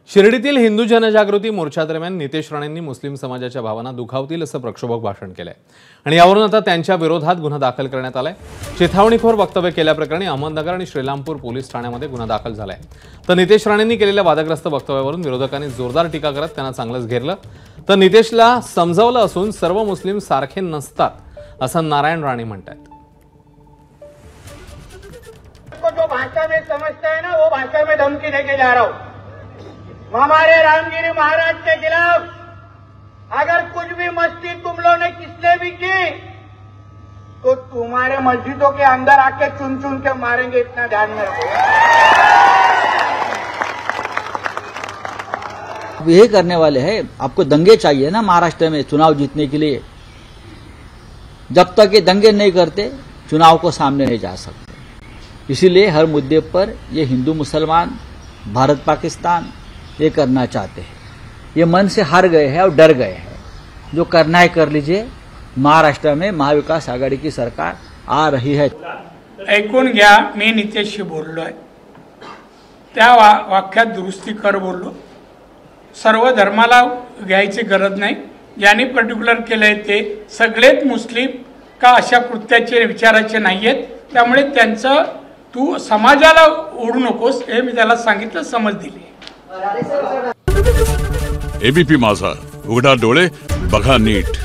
शिर्डीतील हिंदू जनजागृती मोर्चादरम्यान नितेश राणेंनी मुस्लिम समाजाच्या भावना दुखावतील असं प्रक्षोभक भाषण केलंय आणि यावरून आता त्यांच्या विरोधात गुन्हा दाखल करण्यात आलाय। चिथावणीखोर वक्तव्य केल्याप्रकरणी अहमदनगर आणि श्रीरामपूर पोलीस ठाण्यामध्ये गुन्हा दाखल झालाय। तर नितेश राणेंनी केलेल्या वादग्रस्त वक्तव्यावरून विरोधकांनी जोरदार टीका करत त्यांना चांगलंच घेरलं। तर नितेशला समजावलं असून सर्व मुस्लिम सारखे नसतात असं नारायण राणे म्हणतात। जो भाषा में समझता है ना वो भाषा में धमकी देके जा रहा हूं। हमारे रामगिरी महाराज के खिलाफ अगर कुछ भी मस्ती तुम लोगों ने किसने भी की तो तुम्हारे मस्जिदों के अंदर आके चुन चुन के मारेंगे, इतना ध्यान में रखो। ये करने वाले हैं, आपको दंगे चाहिए ना महाराष्ट्र में चुनाव जीतने के लिए। जब तक ये दंगे नहीं करते चुनाव को सामने नहीं जा सकते। इसीलिए हर मुद्दे पर ये हिंदू मुसलमान, भारत पाकिस्तान ये करना चाहते हैं। ये मन से हार गए हैं और डर गए हैं। जो करना है कर लीजिए। महाराष्ट्र में महाविकास आघाडी की सरकार आ रही है। ऐकून घ्या, मी नितेशशी बोललोय, त्या वाक्यात दुरुस्ती कर बोललो। सर्व धर्माला घ्यायची गरज नाही। ज्यांनी पर्टिक्युलर केलंय ते सगळेच मुस्लिम का अशा कृत्याचे विचाराचे नाहीयेत। त्यामुळे त्यांचं तू समाजाला ओढू नकोस हे मी त्याला सांगितलं, समज दिली। एबीपी माझा, उघडा डोळे बघा नीट।